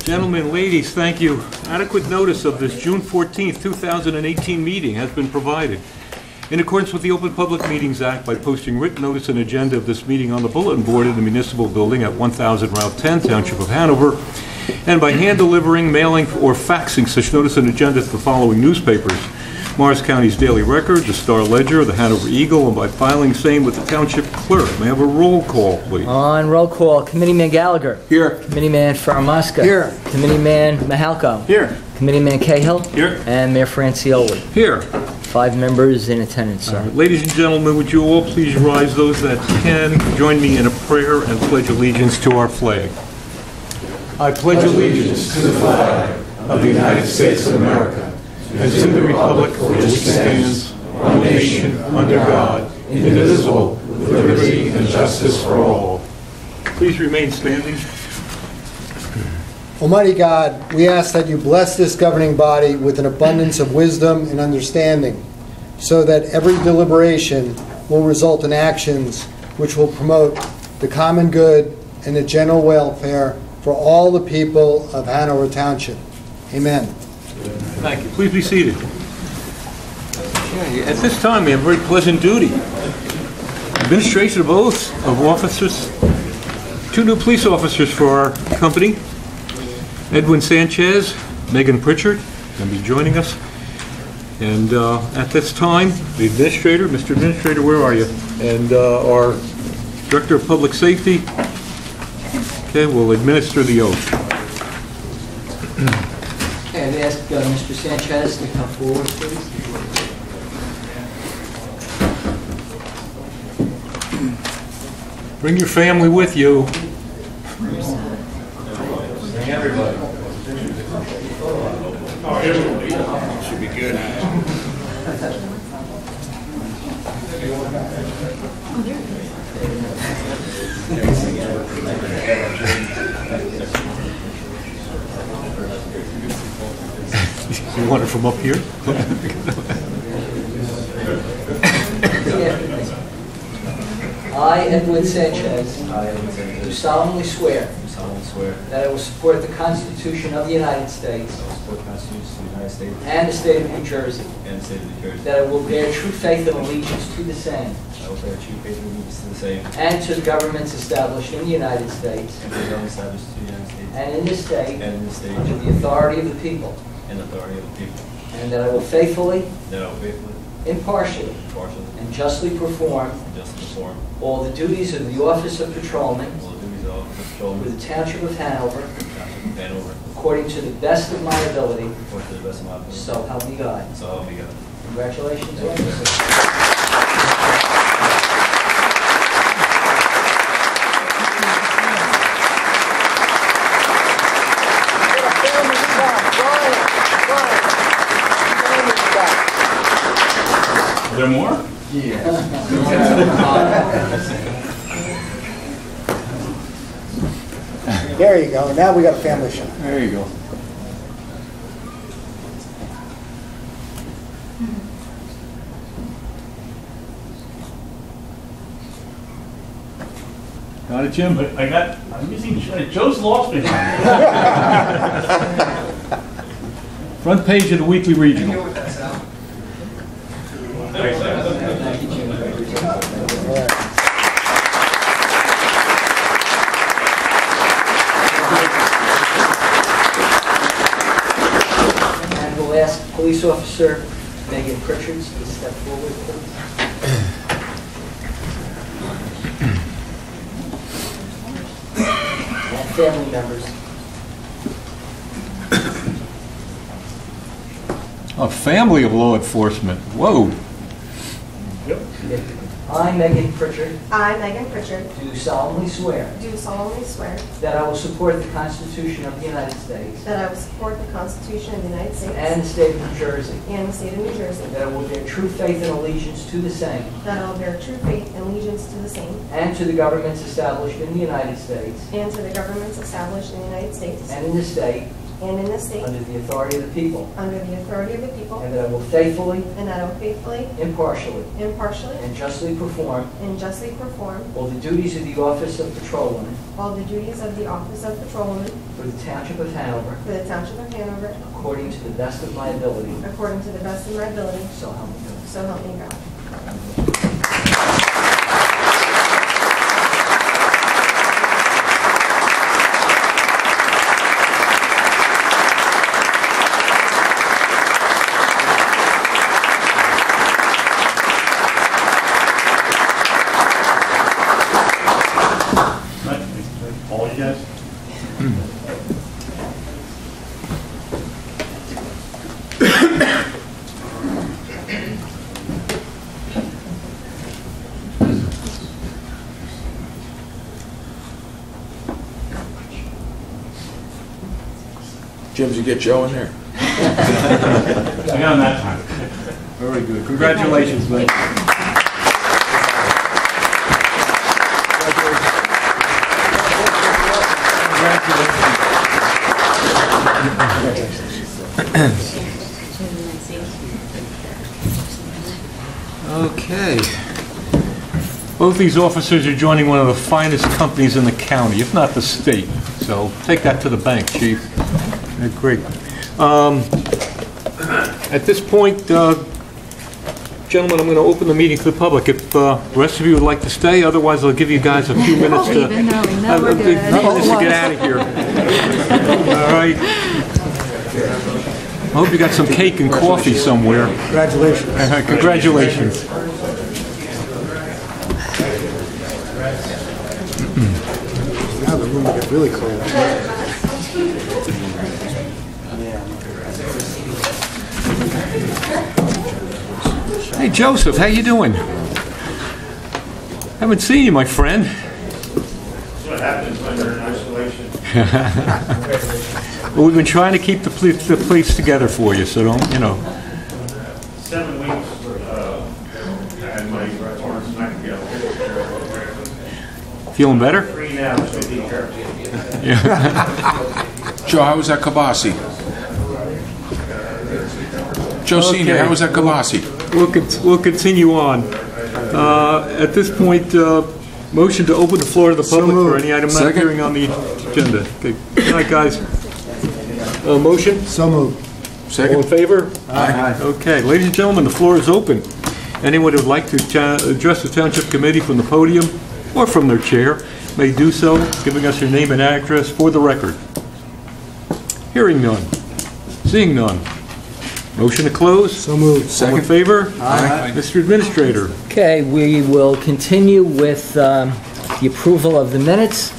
Gentlemen, ladies, thank you. Adequate notice of this June 14th, 2018 meeting has been provided in accordance with the Open Public Meetings Act by posting written notice and agenda of this meeting on the bulletin board in the municipal building at 1000 Route 10, Township of Hanover, and by hand delivering, mailing, or faxing such notice and agenda to the following newspapers: Morris County's Daily Record, the Star Ledger, the Hanover Eagle, and by filing same with the Township Clerk. May I have a roll call, please? On roll call, Committeeman Gallagher. Here. Committeeman Faramasca. Here. Committeeman Mahalko. Here. Committeeman Cahill. Here. And Mayor Francioli. Here. 5 members in attendance, sir. Ladies and gentlemen, would you all please rise, those that can, join me in a prayer and pledge allegiance to our flag. I pledge allegiance to the flag of the United States of America and to the republic for which it stands, one nation, under God, indivisible, with liberty and justice for all. Please remain standing. Almighty God, we ask that you bless this governing body with an abundance of wisdom and understanding, so that every deliberation will result in actions which will promote the common good and the general welfare for all the people of Hanover Township. Amen. Thank you. Please be seated. Okay, at this time, we have a very pleasant duty. Administration of oaths of officers. 2 new police officers for our company. Edwin Sanchez, Megan Pritchard, going to be joining us. And at this time, the administrator, Mr. Administrator, where are you? And our Director of Public Safety, okay, will administer the oath. Okay, I'd ask Mr. Sanchez to come forward, please. Bring your family with you. Bring everybody. Oh, everybody. Should be good. You want it from up here? I, Edwin Sanchez, do solemnly swear that I will support the Constitution of the United States and the State of New Jersey, that I will bear true faith and allegiance to the same and to the governments established in the United States and in this state under the authority of the people, and that I will faithfully, impartially, and justly perform all the duties of the office of patrolman with the Township of Hanover, according to the best of my ability, so help me God. Congratulations, officer. Is there more? Yeah. There you go. Now we got a family shot. There you go. Got it, Jim? I'm using, Joe's lost me. Front page of the Weekly Regional. And we'll ask Police Officer Megan Pritchard to step forward, please. And family members. A family of law enforcement. Whoa. I, Megan Pritchard, I, Megan Pritchard, do solemnly swear do solemnly swear that I will support the Constitution of the United States that I will support the Constitution of the United States and the State of New Jersey, and the State of New Jersey, that I will bear true faith and allegiance to the same that I will bear true faith and allegiance to the same and to the governments established in the United States and to the governments established in the United States and in this state and in this state under the authority of the people, under the authority of the people, and that I will faithfully, and that I will faithfully, impartially, impartially, and justly perform and justly perform all the duties of the office of patrolwoman all the duties of the office of patrolwoman for the Township of Hanover, for the Township of Hanover, according to the best of my ability, according to the best of my ability, so help me God. so help me God. All you guys? Jim, did you get Joe in there? I got him that time. Very good. Congratulations, man. Okay. Both these officers are joining one of the finest companies in the county, if not the state. So take that to the bank, Chief. Great. At this point, gentlemen, I'm going to open the meeting to the public. If the rest of you would like to stay, otherwise I'll give you guys a few minutes to get out of here. All right. I hope you got some cake and coffee somewhere. Congratulations. Congratulations. Now the room will get really cold. Hey, Joseph, how you doing? Haven't seen you, my friend. That's what happens when you're in isolation. Well, we've been trying to keep the police together for you, so don't, 7 weeks, I had my torn smack together. Feeling better? 3 now, so be careful. Joe, how was that kibasi? Joe Senior, Okay. how was that kibasi? We'll continue on. At this point, motion to open the floor to the public for any item not Second. appearing on the agenda. Okay. Good night, guys. Motion? So moved. All in Second? favor? Aye. Okay, ladies and gentlemen, the floor is open. Anyone who would like to address the Township Committee from the podium or from their chair may do so, giving us your name and address for the record. Hearing none. Seeing none. Motion to close? So moved. All in Second? favor? Aye. Mr. Administrator. Okay, we will continue with the approval of the minutes.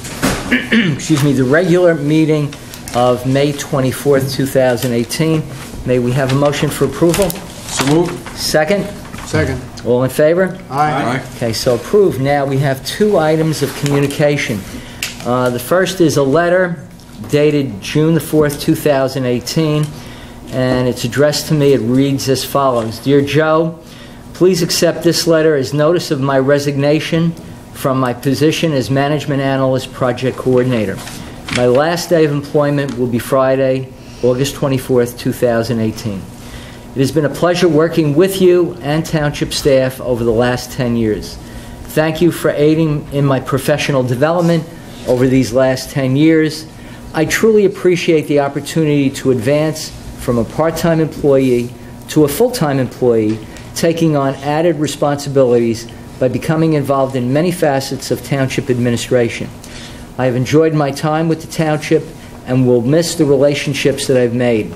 Excuse me, the regular meeting of May 24th, 2018. May we have a motion for approval? So moved? Second? Second. All in favor? Aye. Okay, so approved. Now we have 2 items of communication. The first is a letter dated June the 4th, 2018, and it's addressed to me. It reads as follows. Dear Joe, please accept this letter as notice of my resignation from my position as Management Analyst Project Coordinator. My last day of employment will be Friday, August 24th, 2018. It has been a pleasure working with you and Township staff over the last 10 years. Thank you for aiding in my professional development over these last 10 years. I truly appreciate the opportunity to advance from a part-time employee to a full-time employee, taking on added responsibilities by becoming involved in many facets of Township administration. I have enjoyed my time with the Township and will miss the relationships that I've made.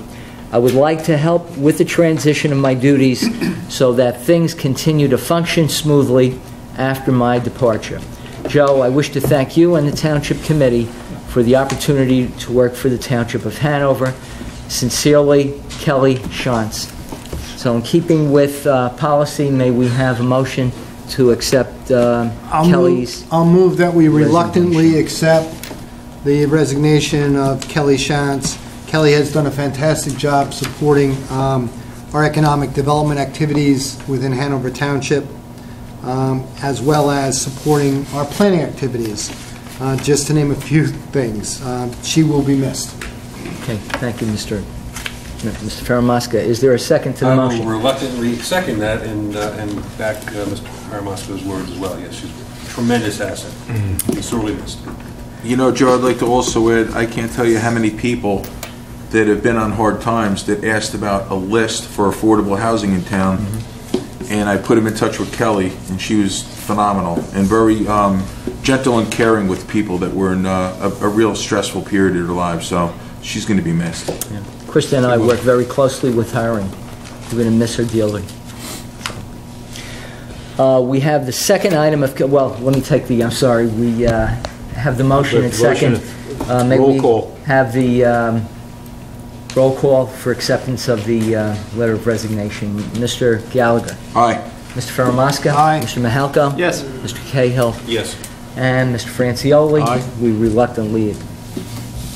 I would like to help with the transition of my duties so that things continue to function smoothly after my departure. Joe, I wish to thank you and the Township Committee for the opportunity to work for the Township of Hanover. Sincerely, Kelly Shantz. So in keeping with policy, may we have a motion to accept Kelly's... I'll move that we reluctantly accept the resignation of Kelly Shantz. Kelly has done a fantastic job supporting our economic development activities within Hanover Township, as well as supporting our planning activities, just to name a few things. She will be missed. Okay, thank you, Mr. Faramasca. Is there a second to the motion? I will reluctantly second that and back Mr. Faramasca's words as well. Yes, she's a tremendous asset. He's sorely missed. You know, Joe, I'd like to also add, I can't tell you how many people that have been on hard times that asked about a list for affordable housing in town, and I put them in touch with Kelly, and she was phenomenal and very gentle and caring with people that were in a real stressful period of their lives, so she's going to be missed. Yeah. Krista and I work very closely with her, and we're going to miss her dearly. We have the second item of, well, let me take the, I'm sorry, we have the motion and second. Maybe Roll call. have the roll call for acceptance of the letter of resignation. Mr. Gallagher. Aye. Mr. Faramasca. Aye. Mr. Mahalko. Yes. Mr. Cahill. Yes. And Mr. Francioli. Aye. We reluctantly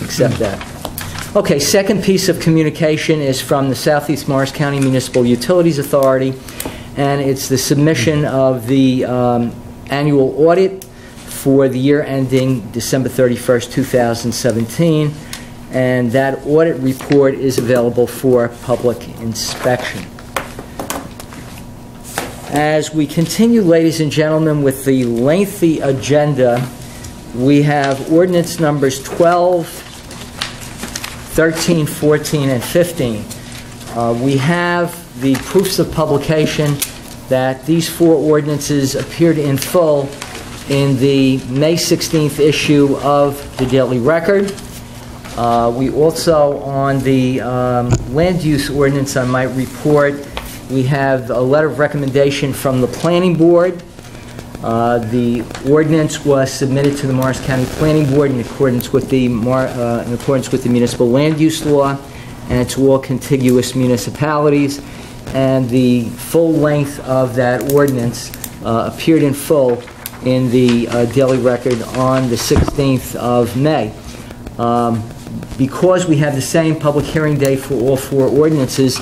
accept that. Okay, second piece of communication is from the Southeast Morris County Municipal Utilities Authority, and it's the submission of the annual audit for the year ending December 31st, 2017, and that audit report is available for public inspection. As we continue, ladies and gentlemen, with the lengthy agenda, we have ordinance numbers 12, 13, 14, and 15. We have the proofs of publication that these four ordinances appeared in full in the May 16th issue of the Daily Record. We also, on the land use ordinance, I might report, we have a letter of recommendation from the Planning Board. The ordinance was submitted to the Morris County Planning Board in accordance with the municipal land use law, and to all contiguous municipalities. And the full length of that ordinance appeared in full in the Daily Record on the 16th of May. Because we have the same public hearing date for all four ordinances,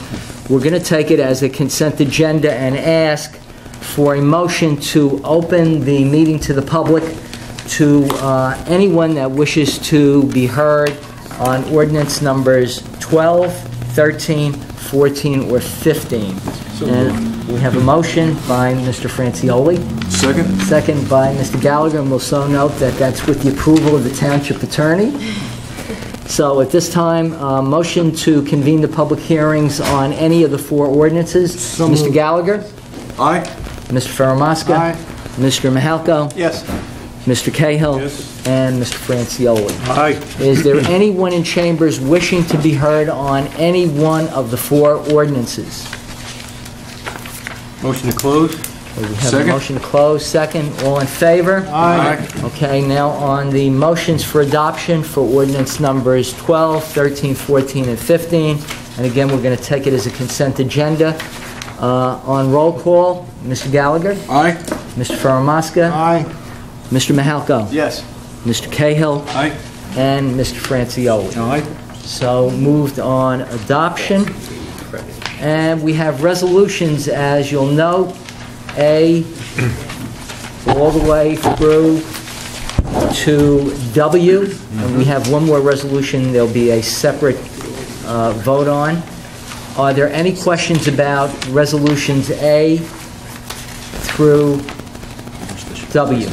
we're going to take it as a consent agenda and ask for a motion to open the meeting to the public to anyone that wishes to be heard on ordinance numbers 12, 13, 14, or 15. And we have a motion by Mr. Francioli. Second? Second by Mr. Gallagher, and we'll so note that that's with the approval of the Township Attorney. So at this time, motion to convene the public hearings on any of the four ordinances. Mr. Gallagher? Aye. Mr. Faramasca? Aye. Mr. Mahalko? Yes. Mr. Cahill? Yes. And Mr. Francioli. Aye. Is there anyone in chambers wishing to be heard on any one of the four ordinances? Motion to close? We have a Second. motion to close. Second. All in favor? Aye. Okay, now on the motions for adoption for ordinance numbers 12, 13, 14, and 15. And again, we're going to take it as a consent agenda. On roll call, Mr. Gallagher? Aye. Mr. Faramasca? Aye. Mr. Mahalko? Yes. Mr. Cahill? Aye. And Mr. Francioli. Aye. So moved on adoption. And we have resolutions, as you'll note, A all the way through to W. And we have one more resolution there'll be a separate vote on. Are there any questions about resolutions A through W?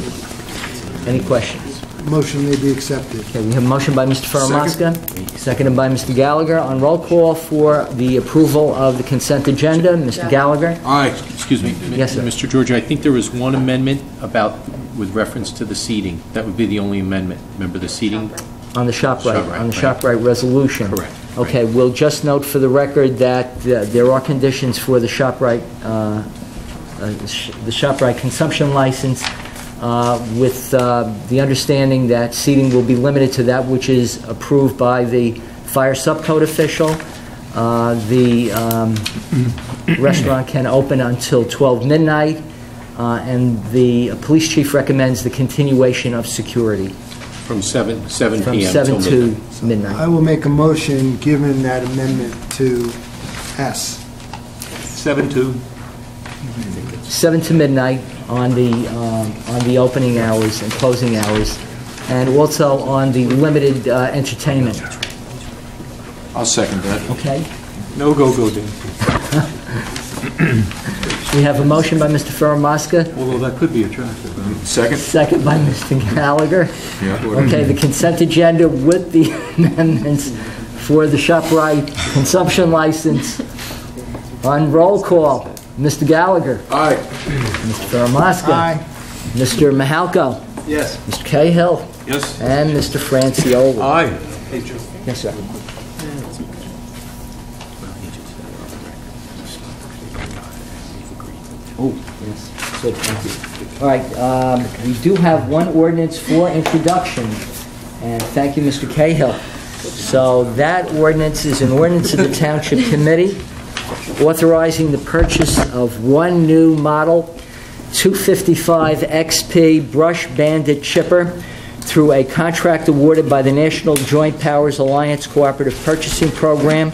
Any questions? Motion may be accepted. Okay, we have a motion by Mr. Faramasca, seconded by Mr. Gallagher. On roll call for the approval of the consent agenda, Mr. Gallagher? Aye. Excuse me. Yes, sir. Mr. Georgia, I think there was one amendment with reference to the seating. That would be the only amendment. Remember the seating? On the ShopRite, ShopRite, on the right. ShopRite resolution. Correct. Okay, we'll just note for the record that there are conditions for the ShopRite consumption license, with the understanding that seating will be limited to that which is approved by the fire subcode official. The restaurant can open until 12 midnight, and the police chief recommends the continuation of security From 7 from p.m. 7 till to midnight. midnight. I will make a motion, given that amendment to S. 7 to? 7 to midnight on the opening hours and closing hours, and also on the limited entertainment. I'll second that. Okay. No go-go dancing. We have a motion by Mr. Faramasca, Although that could be attractive. Second? second by Mr. Gallagher. Yeah. Okay, the consent agenda with the amendments for the ShopRite consumption license. On roll call, Mr. Gallagher. Aye. Mr. Faramasca. Mr. Mahalko. Yes. Mr. Cahill. Yes. And Mr. Francioli. Aye. Yes, sir. Oh, yes, good, thank you. All right, we do have one ordinance for introduction, and thank you, Mr. Cahill. So that ordinance is an ordinance of the Township Committee authorizing the purchase of one new model 255 XP brush bandit chipper through a contract awarded by the National Joint Powers Alliance Cooperative Purchasing Program,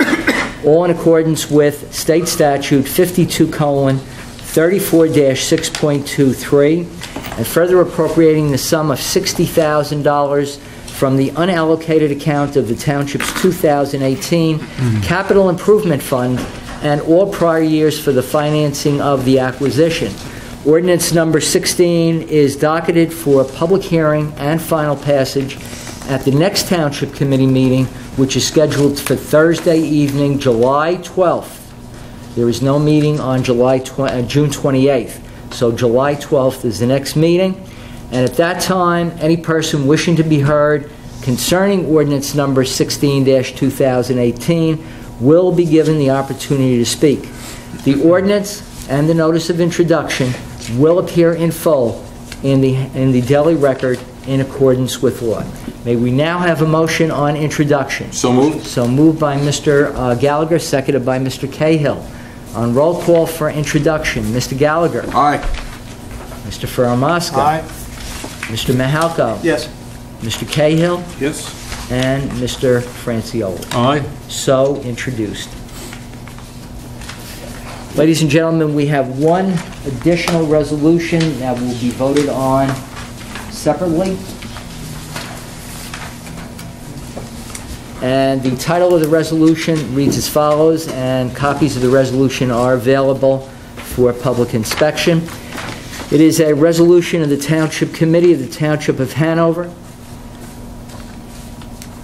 all in accordance with State Statute 52:34-6.23, and further appropriating the sum of $60,000 from the unallocated account of the Township's 2018 Capital Improvement Fund and all prior years for the financing of the acquisition. Ordinance number 16 is docketed for public hearing and final passage at the next Township Committee meeting, which is scheduled for Thursday evening, July 12th. There is no meeting on June 28th, so July 12th is the next meeting. And at that time, any person wishing to be heard concerning ordinance number 16-2018 will be given the opportunity to speak. The ordinance and the notice of introduction will appear in full in the Daily Record in accordance with law. May we now have a motion on introduction? So moved. So moved by Mr. Gallagher, seconded by Mr. Cahill. On roll call for introduction, Mr. Gallagher. Aye. Mr. Faramasca. Aye. Mr. Mahalko. Yes. Mr. Cahill. Yes. And Mr. Francioli. Aye. So introduced. Ladies and gentlemen, we have one additional resolution that will be voted on separately. And the title of the resolution reads as follows, and copies of the resolution are available for public inspection. It is a resolution of the Township Committee of the Township of Hanover.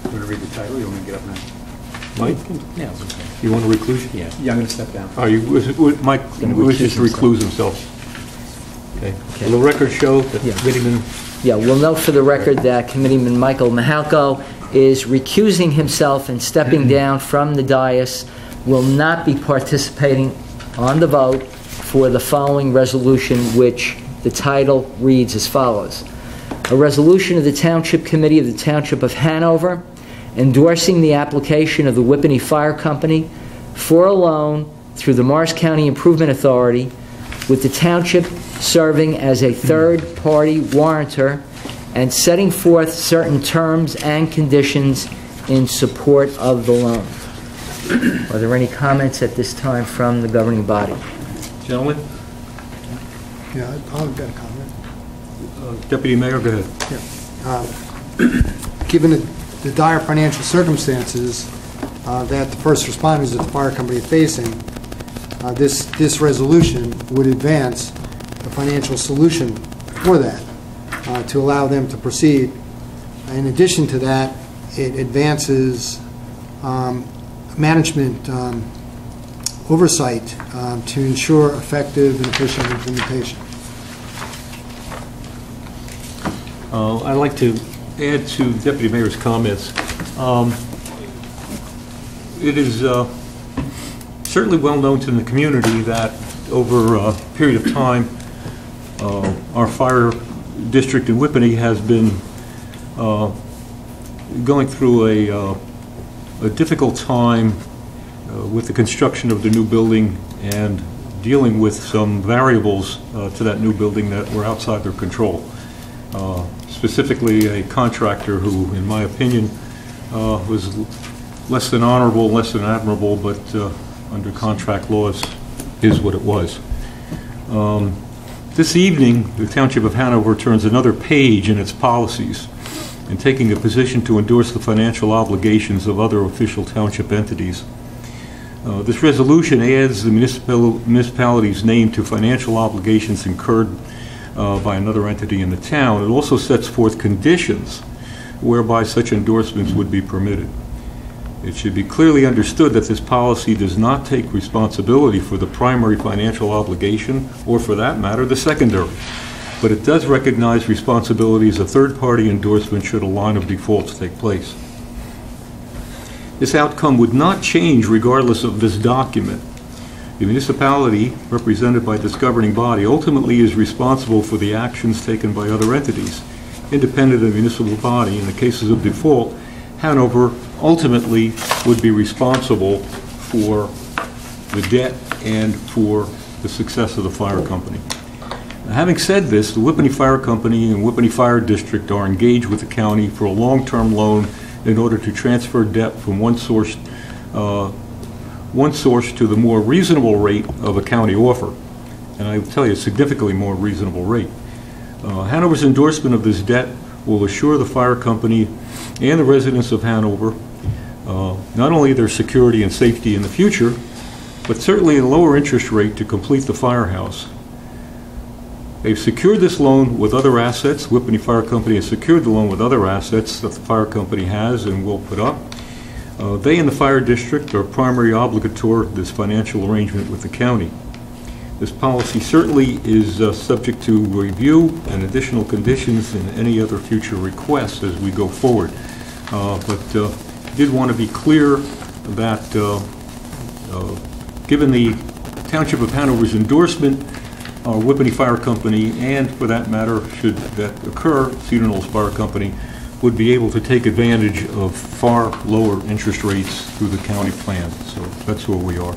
Want to read the title? You want me to get up now? Mike, Yeah, it's okay. you want to recluse? Yeah. Yeah, I'm going to step down. Oh, Mike Gonna wishes to recuse recluse himself. Okay. Okay. Will the record show that Yeah. Committeeman... Yeah, we'll note for the record that Committeeman Michael Mahalko is recusing himself and stepping down from the dais, will not be participating on the vote for the following resolution, which the title reads as follows. A resolution of the Township Committee of the Township of Hanover endorsing the application of the Whippany Fire Company for a loan through the Morris County Improvement Authority, with the Township serving as a third-party warrantor and setting forth certain terms and conditions in support of the loan. Are there any comments at this time from the governing body? Gentlemen? Yeah, I've got a comment. Deputy Mayor, go ahead. Given the dire financial circumstances that the first responders at the fire company are facing, this resolution would advance a financial solution for that, to allow them to proceed. In addition to that, it advances management oversight to ensure effective and efficient implementation. I'd like to add to Deputy Mayor's comments. It is certainly well known to the community that over a period of time, our fire district in Whippany has been going through a difficult time with the construction of the new building and dealing with some variables to that new building that were outside their control. Specifically, a contractor who, in my opinion, was less than honorable, less than admirable, but under contract laws is what it was. This evening, the Township of Hanover turns another page in its policies and taking a position to endorse the financial obligations of other official township entities. This resolution adds the municipality's name to financial obligations incurred by another entity in the town. It also sets forth conditions whereby such endorsements would be permitted. It should be clearly understood that this policy does not take responsibility for the primary financial obligation, or for that matter, the secondary. But it does recognize responsibility as a third-party endorsement should a line of defaults take place. This outcome would not change regardless of this document. The municipality, represented by this governing body, ultimately is responsible for the actions taken by other entities, independent of the municipal body. In the cases of default, Hanover ultimately would be responsible for the debt and for the success of the fire company. Now, having said this, the Whippany Fire Company and Whippany Fire District are engaged with the county for a long-term loan in order to transfer debt from one source to the more reasonable rate of a county offer. And I will tell you, a significantly more reasonable rate. Hanover's endorsement of this debt will assure the fire company and the residents of Hanover not only their security and safety in the future, but certainly a lower interest rate to complete the firehouse. They've secured this loan with other assets. Whippany Fire Company has secured the loan with other assets that the fire company has and will put up. They and the fire district are primary obligator of this financial arrangement with the county. This policy certainly is subject to review and additional conditions and any other future requests as we go forward. But did want to be clear that given the Township of Hanover's endorsement, Whippany Fire Company, and for that matter, should that occur, Cedar Knolls Fire Company would be able to take advantage of far lower interest rates through the county plan. So that's where we are.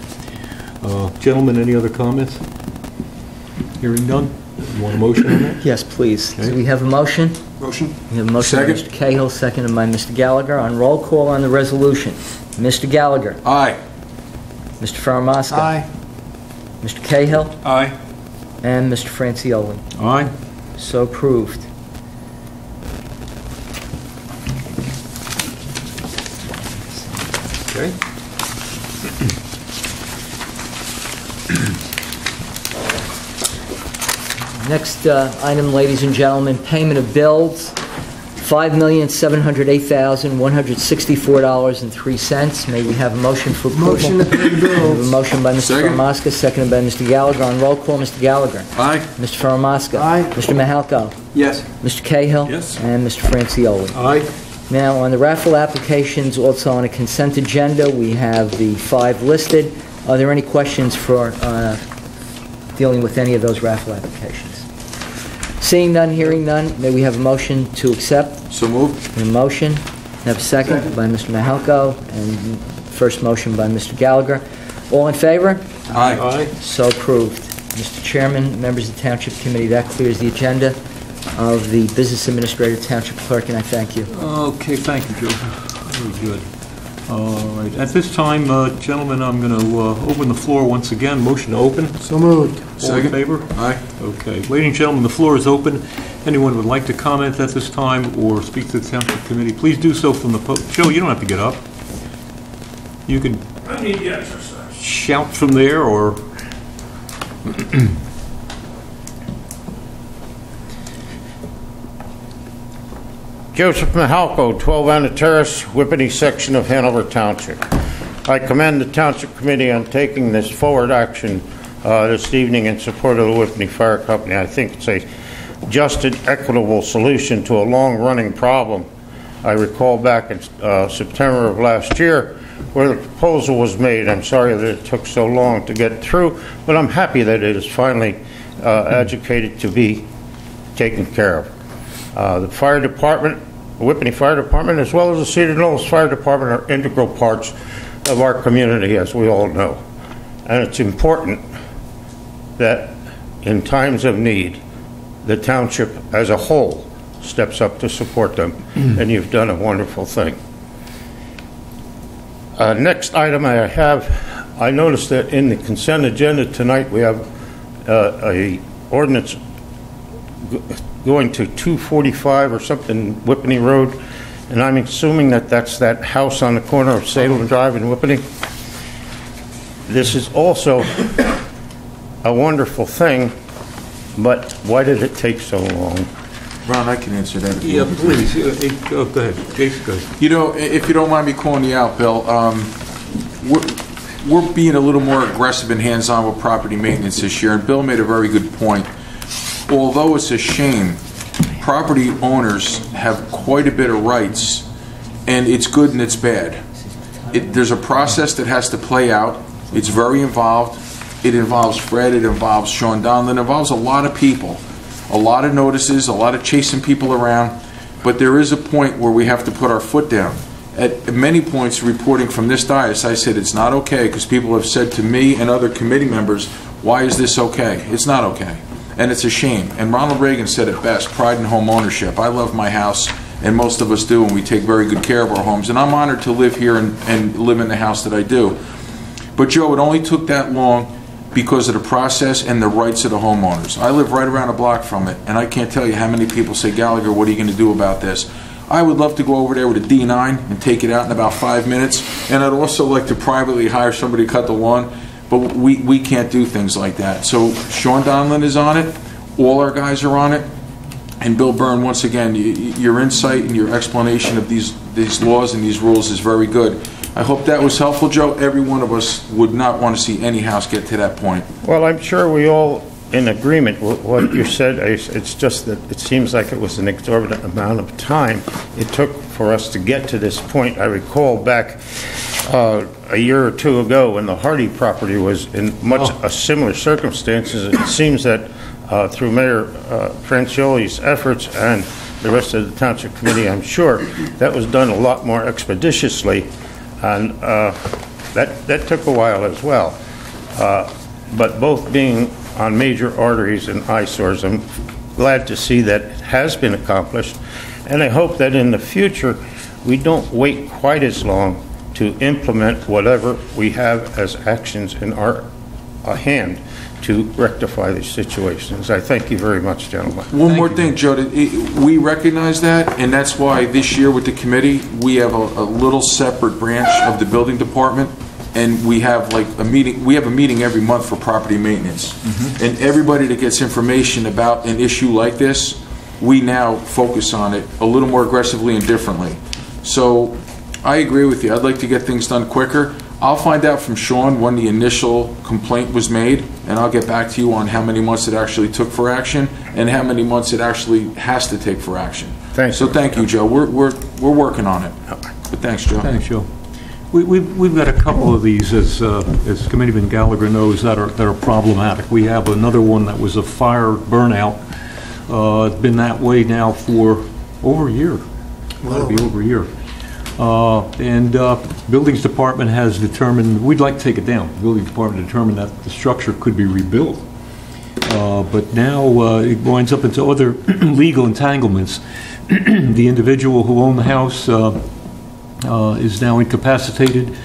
Gentlemen, any other comments? Hearing none. You want a motion on that? Yes, please. Okay. Do we have a motion? Motion. We have a motion by Second. Mr. Cahill, seconded by Mr. Gallagher. On roll call on the resolution. Mr. Gallagher. Aye. Mr. Faramasca. Aye. Mr. Cahill. Aye. And Mr. Francioli. Aye. So approved. Okay. Next item, ladies and gentlemen, payment of bills, $5,708,164.03. May we have a motion for approval? Motion to pay We have a bills. motion by Mr. Second. Faramasca, seconded by Mr. Gallagher. On roll call, Mr. Gallagher. Aye. Mr. Faramasca. Aye. Mr. Mahalko. Yes. Mr. Cahill. Yes. And Mr. Francioli. Aye. Now, on the raffle applications, also on a consent agenda, we have the 5 listed. Are there any questions for dealing with any of those raffle applications? Seeing none, hearing none, may we have a motion to accept? So moved. A motion, have a second by Mr. Mahalko, and first motion by Mr. Gallagher. All in favor? Aye. Aye. So approved. Mr. Chairman, members of the Township Committee, that clears the agenda of the Business Administrator, Township Clerk, and I thank you. Okay, thank you, Joseph. Very good. All right, at this time, gentlemen, I'm going to open the floor once again. Motion to open. So moved. All in Second. favor? Aye. Okay. Ladies and gentlemen, the floor is open. Anyone would like to comment at this time or speak to the Township Committee, please do so from the Joe, you don't have to get up. You can I need the exercise. shout from there or... Joseph Mahalko, 12 Anna Terrace, Whippany section of Hanover Township. I commend the Township Committee on taking this forward action this evening in support of the Whippany Fire Company. I think it's a just and equitable solution to a long-running problem. I recall back in September of last year where the proposal was made. I'm sorry that it took so long to get through, but I'm happy that it is finally educated to be taken care of. The fire department, the Whippany Fire Department, as well as the Cedar Knolls Fire Department are integral parts of our community, as we all know. And it's important that in times of need, the township as a whole steps up to support them, and you've done a wonderful thing. Next item I have, I noticed that in the consent agenda tonight we have a ordinance going to 245 or something, Whippany Road, and I'm assuming that that's that house on the corner of Salem Drive and Whippany. This is also a wonderful thing, but why did it take so long? Ron, I can answer that. Yeah, please. Go ahead. Jason, go ahead. You know, if you don't mind me calling you out, Bill, we're being a little more aggressive and hands-on with property maintenance this year, and Bill made a very good point. Although it's a shame, property owners have quite a bit of rights, and it's good and it's bad. There's a process that has to play out. It's very involved. It involves Fred, it involves Sean Donlan, it involves a lot of people. A lot of notices, a lot of chasing people around, but there is a point where we have to put our foot down. At many points, reporting from this dais, I said it's not okay, because people have said to me and other committee members, why is this okay? It's not okay, and it's a shame. And Ronald Reagan said it best, pride in home ownership. I love my house, and most of us do, and we take very good care of our homes, and I'm honored to live here and live in the house that I do. But Joe, it only took that long because of the process and the rights of the homeowners. I live right around a block from it, and I can't tell you how many people say, Gallagher, what are you going to do about this? I would love to go over there with a D9 and take it out in about 5 minutes, and I'd also like to privately hire somebody to cut the lawn, but we can't do things like that. So Sean Donlan is on it, all our guys are on it, and Bill Byrne, once again, your insight and your explanation of these laws and these rules is very good. I hope that was helpful, Joe. Every one of us would not want to see any house get to that point. Well, I'm sure we all in agreement with what you said. It's just that it seems like it was an exorbitant amount of time it took for us to get to this point. I recall back a year or two ago when the Hardy property was in much similar circumstances. It seems that through Mayor Francioli's efforts and the rest of the Township Committee, I'm sure, that was done a lot more expeditiously. And that took a while as well. But both being on major arteries and eyesores, I'm glad to see that it has been accomplished. And I hope that in the future, we don't wait quite as long to implement whatever we have as actions in our hand to rectify these situations. I thank you very much, gentlemen. One more thing, Joe. We recognize that, and that's why this year with the committee, we have a little separate branch of the building department, and we have like a meeting. We have a meeting every month for property maintenance, and everybody that gets information about an issue like this, we now focus on it a little more aggressively and differently. So I agree with you. I'd like to get things done quicker. I'll find out from Sean when the initial complaint was made, and I'll get back to you on how many months it actually took for action and how many months it actually has to take for action. Thanks. So thank you, Joe. We're working on it. But thanks, Joe. Thanks, Joe. We've got a couple of these, as Committeeman Gallagher knows, that are problematic. We have another one that was a fire burnout. It's been that way now for over a year. It'll be over a year. Buildings Department has determined, we'd like to take it down. The Building Department determined that the structure could be rebuilt. But now it winds up into other legal entanglements. The individual who owned the house is now incapacitated,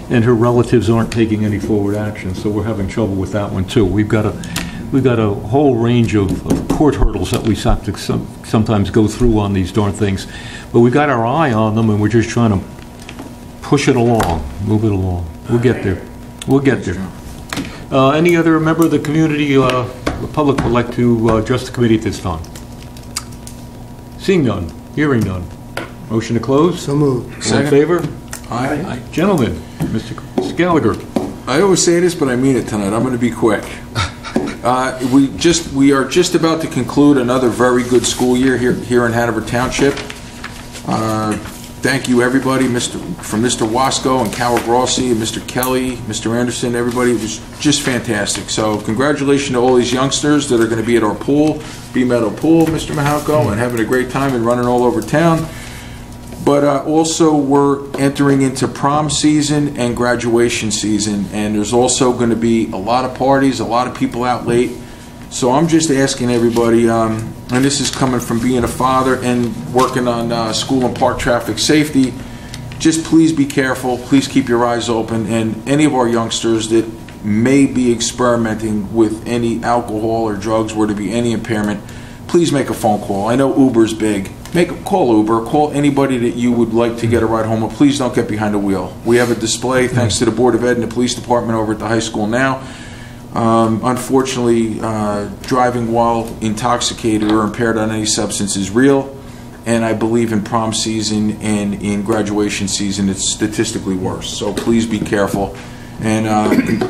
and her relatives aren't taking any forward action, so we're having trouble with that one too. We've got a whole range of court hurdles that we have to sometimes go through on these darn things, but we've got our eye on them, and we're just trying to push it along, move it along. We'll get there. We'll get there. Any other member of the community, the public would like to address the committee at this time? Seeing none, hearing none. Motion to close? So moved. All in favor? Aye. Gentlemen, Mr. Gallagher. I always say this, but I mean it tonight. I'm going to be quick. We are just about to conclude another very good school year here in Hanover Township. Thank you, everybody, from Mr. Wasco and Cowell Grossi and Mr. Kelly, Mr. Anderson, everybody. It was just fantastic. So congratulations to all these youngsters that are going to be at our pool, B-Meadow Pool, Mr. Mahalko, and having a great time and running all over town. But also, we're entering into prom season and graduation season, and there's also going to be a lot of parties, a lot of people out late. So I'm just asking everybody, and this is coming from being a father and working on school and park traffic safety, just please be careful, please keep your eyes open, and any of our youngsters that may be experimenting with any alcohol or drugs, were to be any impairment, please make a phone call. I know Uber's big. Call Uber, call anybody that you would like to get a ride home, but please don't get behind the wheel. We have a display, thanks to the Board of Ed and the police department over at the high school now. Unfortunately, driving while intoxicated or impaired on any substance is real, and I believe in prom season and in graduation season it's statistically worse. So please be careful. And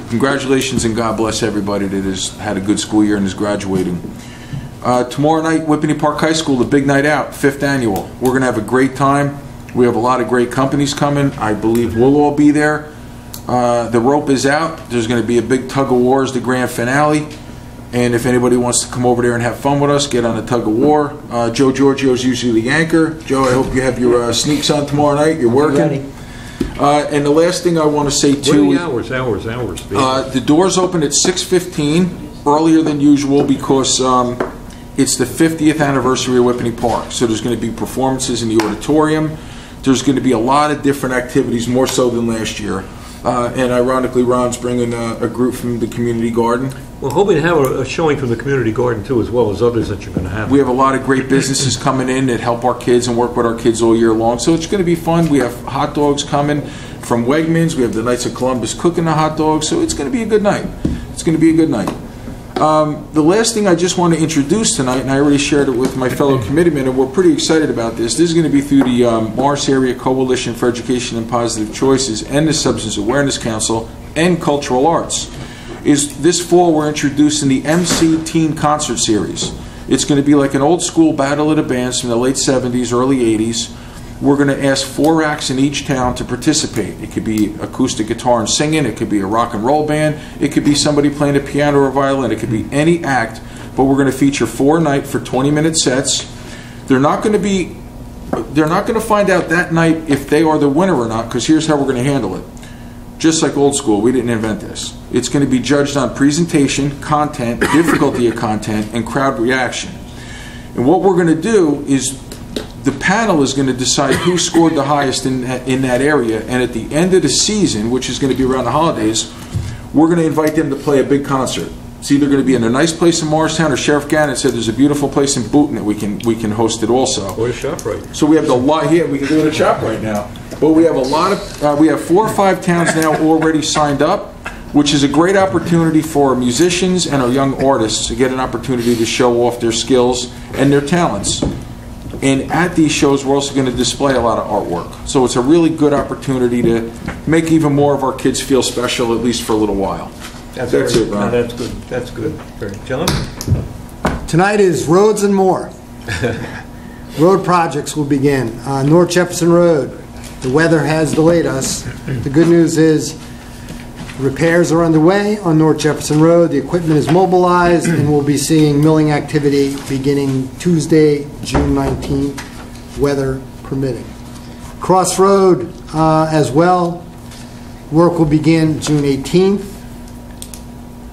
congratulations and God bless everybody that has had a good school year and is graduating. Tomorrow night, Whippany Park High School, the big night out, 5th annual. We're going to have a great time. We have a lot of great companies coming. I believe we'll all be there. The rope is out. There's going to be a big tug of war as the grand finale. And if anybody wants to come over there and have fun with us, get on the tug of war. Joe Giorgio is usually the anchor. Joe, I hope you have your sneaks on tomorrow night. You're working. And the last thing I want to say too. What are the hours? The doors open at 6:15, earlier than usual because it's the 50th anniversary of Whippany Park. So there's going to be performances in the auditorium. There's going to be a lot of different activities, more so than last year. And ironically, Ron's bringing a group from the community garden. We're hoping to have a showing from the community garden too, as well as others that you're going to have. We have a lot of great businesses coming in that help our kids and work with our kids all year long. So it's going to be fun. We have hot dogs coming from Wegmans. We have the Knights of Columbus cooking the hot dogs. So it's going to be a good night. It's going to be a good night. The last thing I just want to introduce tonight, and I already shared it with my fellow committeemen, and we're pretty excited about this. This is going to be through the Morris Area Coalition for Education and Positive Choices and the Substance Awareness Council and Cultural Arts. This fall we're introducing the MC Teen Concert Series. It's going to be like an old school battle of the bands from the late 70s, early 80s. We're going to ask 4 acts in each town to participate. It could be acoustic guitar and singing. It could be a rock and roll band. It could be somebody playing a piano or a violin. It could be any act. But we're going to feature 4 a night for 20-minute sets. They're not going to find out that night if they are the winner or not, because here's how we're going to handle it. Just like old school, we didn't invent this. It's going to be judged on presentation, content, difficulty of content, and crowd reaction. And what we're going to do is the panel is going to decide who scored the highest in that area, and at the end of the season, which is going to be around the holidays, we're going to invite them to play a big concert. It's either going to be in a nice place in Morristown, or Sheriff Gannon said there's a beautiful place in Boonton that we can host it also. Or a ShopRite. So we have we can do it at ShopRite now. But we have a lot of, we have 4 or 5 towns now already signed up, which is a great opportunity for musicians and our young artists to get an opportunity to show off their skills and their talents. And at these shows, we're also going to display a lot of artwork. So it's a really good opportunity to make even more of our kids feel special, at least for a little while. That's it, Ron. No, that's good. That's good. John? Tonight is Roads and More. Road projects will begin. North Jefferson Road. The weather has delayed us. The good news is repairs are underway on North Jefferson Road. The equipment is mobilized, and we'll be seeing milling activity beginning Tuesday, June 19th, weather permitting. Cross Road as well. Work will begin June 18th.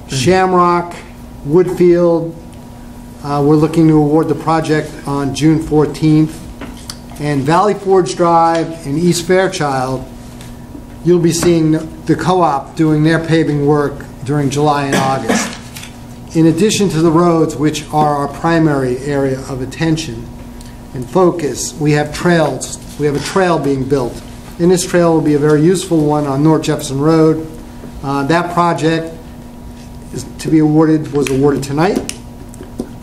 Shamrock, Woodfield, we're looking to award the project on June 14th. And Valley Forge Drive and East Fairchild, you'll be seeing the co-op doing their paving work during July and August. In addition to the roads, which are our primary area of attention and focus, we have trails. We have a trail being built. And this trail will be a very useful one on North Jefferson Road. That project is to be awarded, was awarded tonight,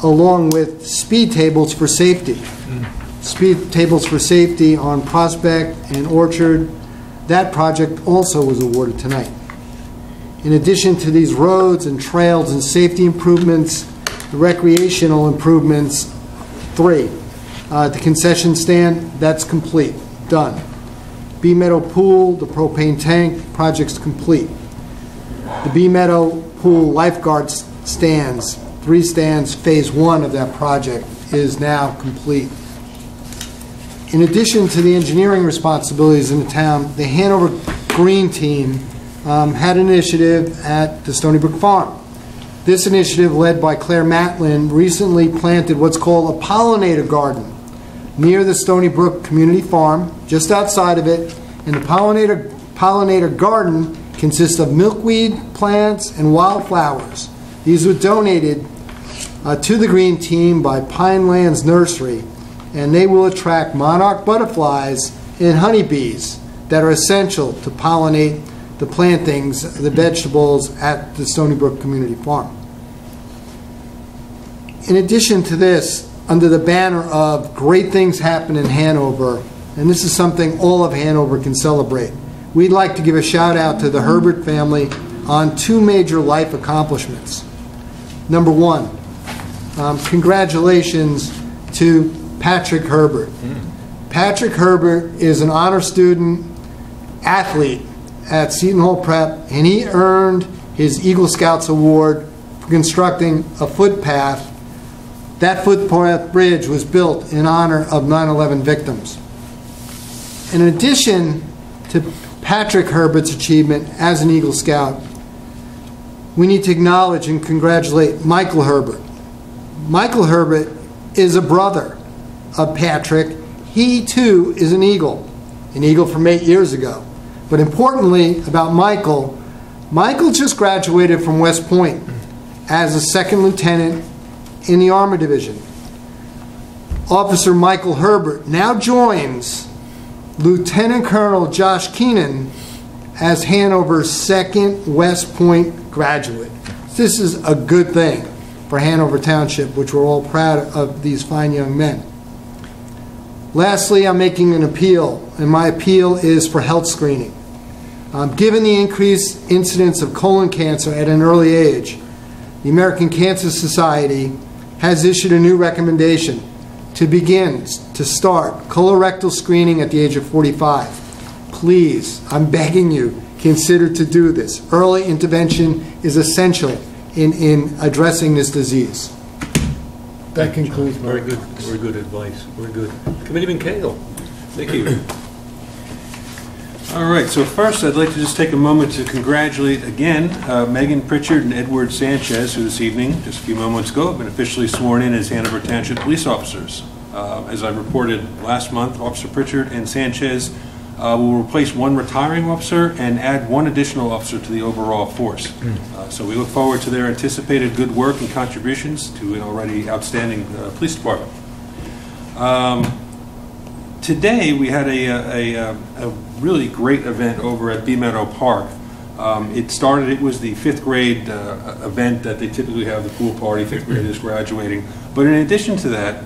along with speed tables for safety. Speed tables for safety on Prospect and Orchard. That project also was awarded tonight. In addition to these roads and trails and safety improvements, the recreational improvements, 3. The concession stand, that's complete, done. Bee Meadow Pool, the propane tank, project's complete. The Bee Meadow Pool lifeguard stands, 3 stands, phase 1 of that project is now complete. In addition to the engineering responsibilities in the town, the Hanover Green Team had an initiative at the Stony Brook Farm. This initiative, led by Claire Matlin, recently planted what's called a pollinator garden near the Stony Brook Community Farm, just outside of it. And the pollinator garden consists of milkweed plants and wildflowers. These were donated to the green team by Pinelands Nursery, and they will attract monarch butterflies and honeybees that are essential to pollinate the plantings, the vegetables at the Stony Brook Community Farm. In addition to this, under the banner of Great Things Happen in Hanover, and this is something all of Hanover can celebrate, we'd like to give a shout out to the Herbert family on 2 major life accomplishments. Number 1, congratulations to Patrick Herbert. Patrick Herbert is an honor student athlete at Seton Hall Prep, and he earned his Eagle Scouts Award for constructing a footpath. That footpath bridge was built in honor of 9/11 victims. In addition to Patrick Herbert's achievement as an Eagle Scout, we need to acknowledge and congratulate Michael Herbert. Michael Herbert is a brother of Patrick. He too is an Eagle from 8 years ago. But importantly about Michael, Michael just graduated from West Point as a 2nd lieutenant in the Armor Division. Officer Michael Herbert now joins Lieutenant Colonel Josh Keenan as Hanover's 2nd West Point graduate. This is a good thing for Hanover Township, which we're all proud of these fine young men. Lastly, I'm making an appeal, and my appeal is for health screening. Given the increased incidence of colon cancer at an early age, the American Cancer Society has issued a new recommendation to start colorectal screening at the age of 45. Please, I'm begging you, consider to do this. Early intervention is essential in addressing this disease. That concludes my Very good advice. Very good. Committeeman Cagle. Thank you. All right, so first I'd like to just take a moment to congratulate again Megan Pritchard and Edward Sanchez, who this evening, just a few moments ago, have been officially sworn in as Hanover Township police officers. As I reported last month, Officer Pritchard and Sanchez will replace 1 retiring officer and add 1 additional officer to the overall force. So we look forward to their anticipated good work and contributions to an already outstanding police department. Today we had a really great event over at Bee Meadow Park. It was the 5th grade event that they typically have, the pool party, 5th graders graduating. But in addition to that,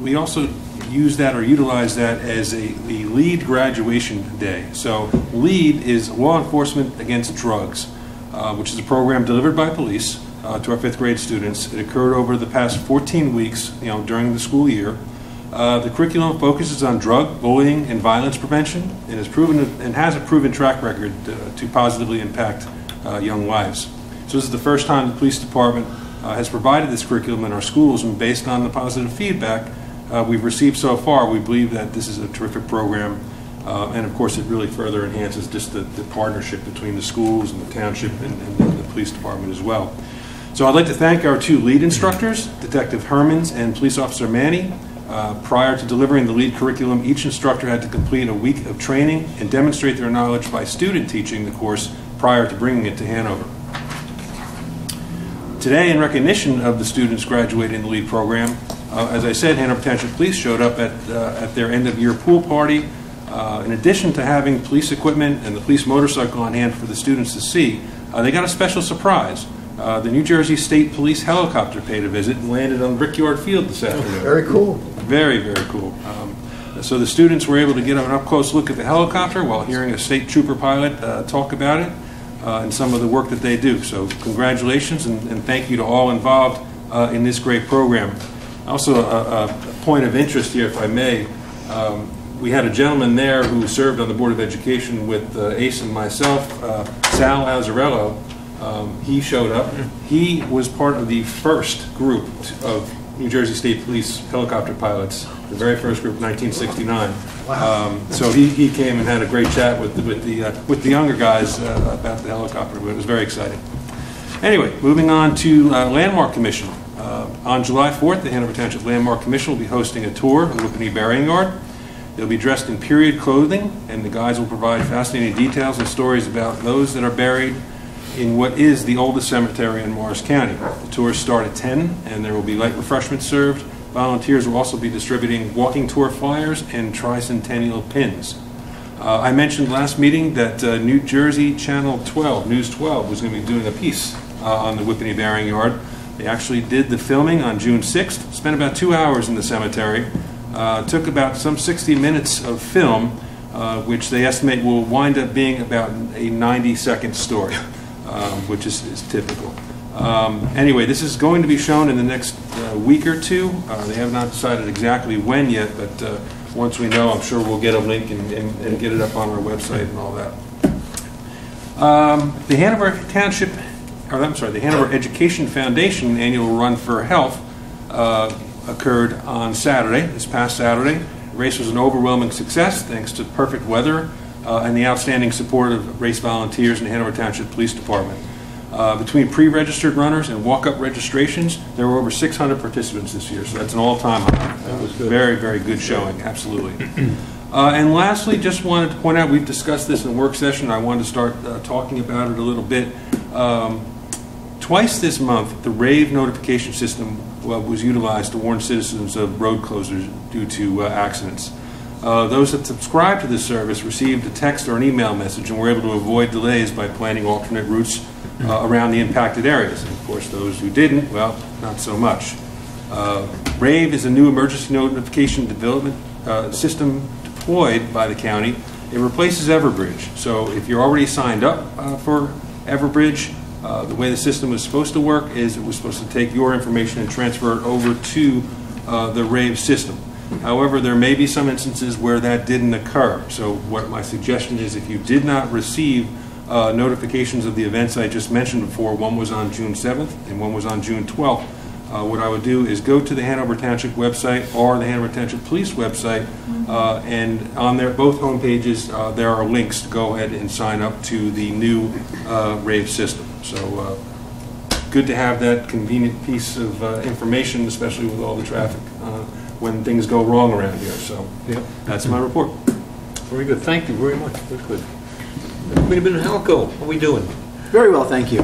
we also utilize that as the LEAD graduation day. So LEAD is Law Enforcement Against Drugs, which is a program delivered by police to our 5th grade students. It occurred over the past 14 weeks, during the school year. The curriculum focuses on drug, bullying, and violence prevention, and has a proven track record to positively impact young lives. So this is the first time the police department has provided this curriculum in our schools, and based on the positive feedback we've received so far, we believe that this is a terrific program, and of course it really further enhances just the partnership between the schools and the township and the police department as well. So I'd like to thank our 2 lead instructors, Detective Hermans and Police Officer Manny. Prior to delivering the LEAD curriculum, each instructor had to complete a week of training and demonstrate their knowledge by student teaching the course prior to bringing it to Hanover. Today, in recognition of the students graduating the LEAD program, as I said, Hanover Township Police showed up at their end-of-year pool party. In addition to having police equipment and the police motorcycle on hand for the students to see, they got a special surprise. The New Jersey State Police helicopter paid a visit and landed on Brickyard Field this afternoon. Very cool. Very, very cool. So the students were able to get an up-close look at the helicopter while hearing a state trooper pilot talk about it and some of the work that they do. So congratulations and thank you to all involved in this great program. Also, a point of interest here, if I may. We had a gentleman there who served on the Board of Education with Ace and myself, Sal Azzarello. He showed up. He was part of the first group of New Jersey State Police helicopter pilots, the very first group, 1969. Wow. So he came and had a great chat with the younger guys about the helicopter. But it was very exciting. Anyway, moving on to Landmark Commission. On July 4th, the Hanover Township Landmark Commission will be hosting a tour of the Whippany Burying Yard. They'll be dressed in period clothing, and the guides will provide fascinating details and stories about those that are buried in what is the oldest cemetery in Morris County. The tours start at 10, and there will be light refreshments served. Volunteers will also be distributing walking tour flyers and tricentennial pins. I mentioned last meeting that New Jersey Channel 12, News 12, was going to be doing a piece on the Whippany Burying Yard. They actually did the filming on June 6th, spent about 2 hours in the cemetery, took about some 60 minutes of film, which they estimate will wind up being about a 90-second story, which is typical. Anyway, this is going to be shown in the next week or two. They have not decided exactly when yet, but once we know, I'm sure we'll get a link and get it up on our website and all that. The Hanover Township, or I'm sorry, the Hanover Education Foundation Annual Run for Health occurred on Saturday, this past Saturday. The race was an overwhelming success thanks to perfect weather and the outstanding support of race volunteers in the Hanover Township Police Department. Between pre-registered runners and walk-up registrations, there were over 600 participants this year, so that's an all-time high. That was good. Very, very good showing, absolutely. And lastly, just wanted to point out, we've discussed this in work session. I wanted to start talking about it a little bit. Twice this month, the RAVE notification system was utilized to warn citizens of road closures due to accidents. Those that subscribed to this service received a text or an email message and were able to avoid delays by planning alternate routes around the impacted areas. And of course, those who didn't, well, not so much. RAVE is a new emergency notification development system deployed by the county. It replaces Everbridge. So if you're already signed up for Everbridge, the way the system was supposed to work is it was supposed to take your information and transfer it over to the RAVE system. However, there may be some instances where that didn't occur. So what my suggestion is, if you did not receive notifications of the events I just mentioned before, one was on June 7th and one was on June 12th, what I would do is go to the Hanover Township website or the Hanover Township Police website, and on their both home pages there are links to go ahead and sign up to the new RAVE system. So good to have that convenient piece of information, especially with all the traffic when things go wrong around here. So that's my report. Very good. Thank you very much. Very good. Committeeman Halco, how are we doing? Very well, thank you.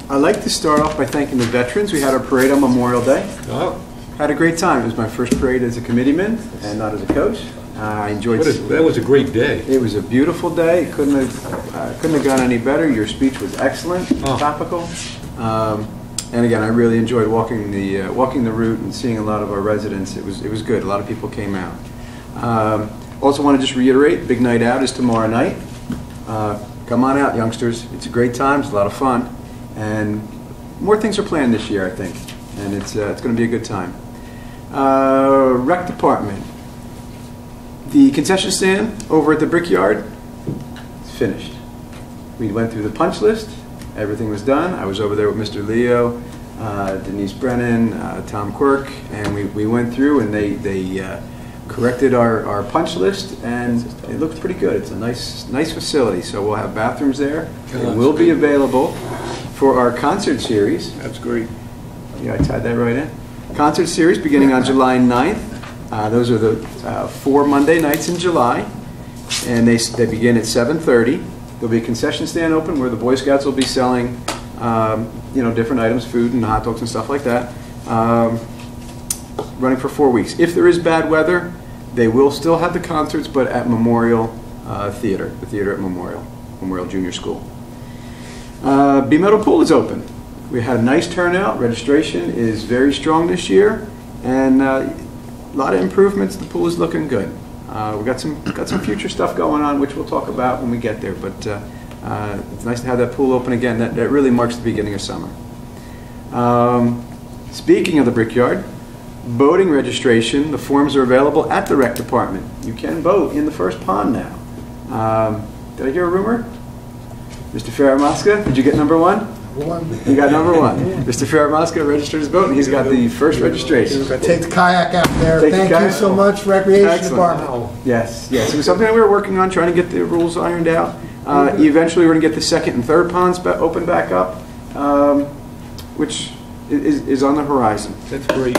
I'd like to start off by thanking the veterans. We had our parade on Memorial Day. Oh. Had a great time. It was my first parade as a committeeman and not as a coach. I enjoyed it. That was a great day. It was a beautiful day. Couldn't have gone any better. Your speech was excellent, topical. And again, I really enjoyed walking the route and seeing a lot of our residents. It was good. A lot of people came out. Also want to just reiterate, big night out is tomorrow night. Come on out, youngsters. It's a great time. It's a lot of fun. And more things are planned this year, I think. And it's going to be a good time. Rec department. The concession stand over at the Brickyard is finished. We went through the punch list. Everything was done. I was over there with Mr. Leo, Denise Brennan, Tom Quirk, and we went through and they corrected our punch list, and it looked pretty good. It's a nice facility, so we'll have bathrooms there. It will be available for our concert series. That's great. Yeah, I tied that right in. Concert series beginning on July 9th. Those are the 4 Monday nights in July, and they begin at 7:30. There'll be a concession stand open where the Boy Scouts will be selling, different items, food and hot dogs and stuff like that. Running for 4 weeks. If there is bad weather, they will still have the concerts, but at Memorial Theater, the theater at Memorial Junior School. B Meadow Pool is open. We had a nice turnout. Registration is very strong this year, and a lot of improvements. The pool is looking good. We got some future stuff going on, which we'll talk about when we get there. But it's nice to have that pool open again. That really marks the beginning of summer. Speaking of the Brickyard, boating registration. The forms are available at the rec department. You can boat in the first pond now. Did I hear a rumor? Mr. Faramasca, did you get number 1? You got number 1. Mr. Faramasca registered his boat, and he's got the first registration. Take the kayak out there. Thank you so much, Recreation Department. Yes. It was something that we were working on, trying to get the rules ironed out. Eventually, we're going to get the second and third ponds open back up, which is on the horizon. That's great.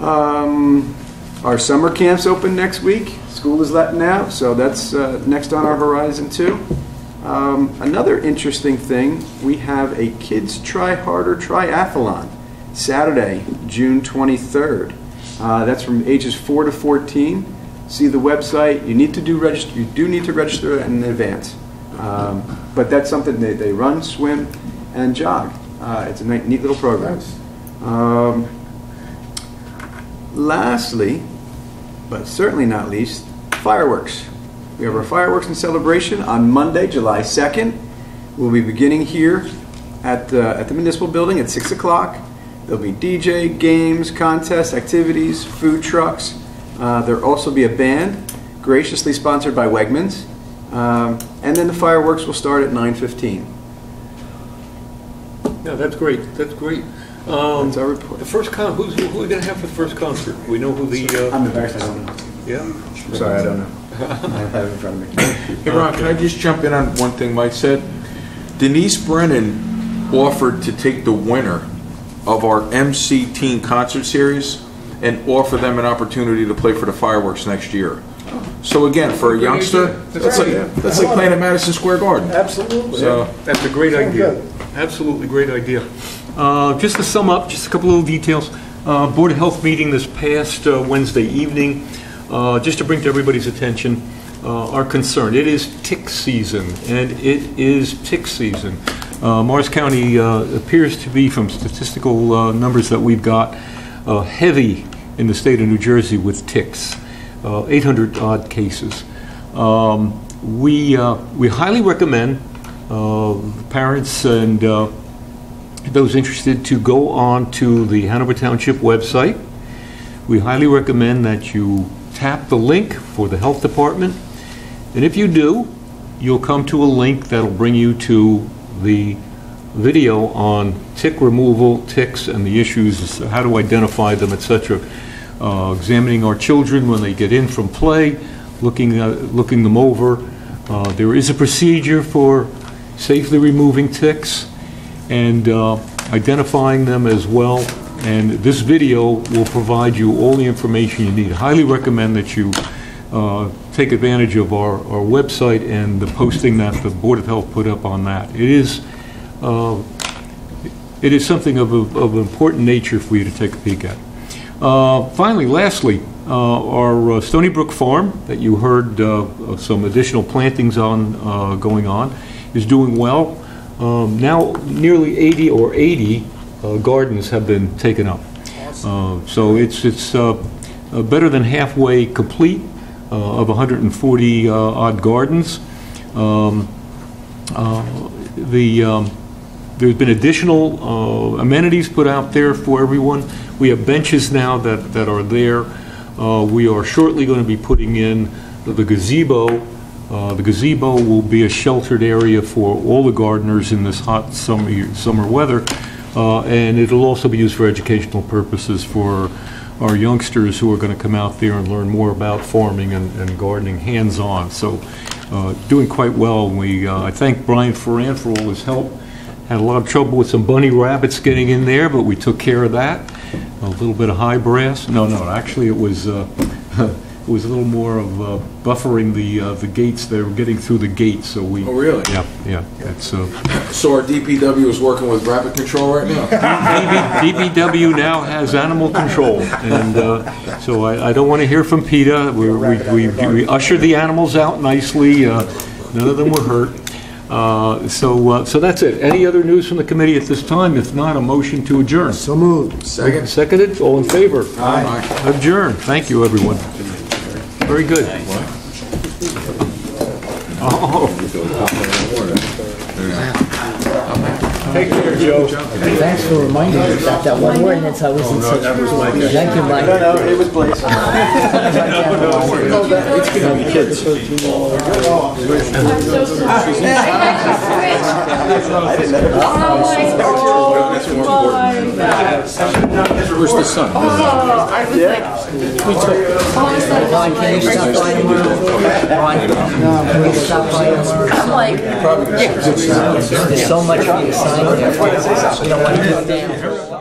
Our summer camp's open next week. School is letting out, so that's next on our horizon too. Another interesting thing, we have a Kids Try Harder Triathlon, Saturday, June 23rd. That's from ages 4 to 14. See the website. You do need to register in advance. But that's something they run, swim, and jog. It's a neat little program. Lastly, but certainly not least, fireworks. We have our fireworks and celebration on Monday, July 2nd. We'll be beginning here at the Municipal Building at 6 o'clock. There'll be DJ, games, contests, activities, food trucks. There'll also be a band, graciously sponsored by Wegmans. And then the fireworks will start at 9:15. Yeah, that's great. That's great. That's our report. The first who are we going to have for the first concert? We know who the... I'm embarrassed, I don't know. Yeah? I'm sorry, I don't know. I have it in front of me. Hey, Ron, can I just jump in on one thing Mike said? Denise Brennan offered to take the winner of our MC Teen Concert Series and offer them an opportunity to play for the fireworks next year. So again, for a youngster, that's like playing at Madison Square Garden. Absolutely. So That's a great idea. Absolutely great idea. Just to sum up, just a couple little details. Board of Health meeting this past Wednesday evening. Just to bring to everybody's attention our concern. It is tick season, and it is tick season. Morris County appears to be, from statistical numbers that we've got, heavy in the state of New Jersey with ticks. 800 odd cases. We highly recommend parents and those interested to go on to the Hanover Township website. We highly recommend that you tap the link for the health department, and if you do, you'll come to a link that'll bring you to the video on tick removal, ticks, and the issues, how to identify them, etc. Examining our children when they get in from play, looking them over. There is a procedure for safely removing ticks and identifying them as well. And this video will provide you all the information you need. I highly recommend that you take advantage of our website and the posting that the Board of Health put up on that. It is something of important nature for you to take a peek at. Finally, lastly, our Stony Brook Farm that you heard some additional plantings on going on is doing well. Now nearly 80 gardens have been taken up. So it's better than halfway complete of 140 odd gardens. There's been additional amenities put out there for everyone. We have benches now that are there. We are shortly going to be putting in the gazebo. The gazebo will be a sheltered area for all the gardeners in this hot summer weather, and it'll also be used for educational purposes for our youngsters who are going to come out there and learn more about farming and gardening hands-on. So doing quite well. I thank Brian Ferran for all his help. Had a lot of trouble with some bunny rabbits getting in there, but we took care of that. A little bit of high brass. No, actually it was it was a little more of buffering the gates. They were getting through the gates, so we... Oh, really? Yeah. That's, so our DPW is working with rabbit control right now? DPW now has animal control, and so I don't want to hear from PETA. We ushered the animals out nicely. None of them were hurt. So that's it. Any other news from the committee at this time? If not, a motion to adjourn. So moved. Second. Seconded? All in favor? Aye. Adjourn. Thank you, everyone. Very good. Oh. Take care, Joe. Thanks for reminding me about that one ordinance I was in such... Thank you, Mike. No, it was Blaze. Where's the sun? Ron, can you stop by tomorrow? Ron, can you stop by tomorrow? I'm like... There's so much for you to sign there. You don't want to go down.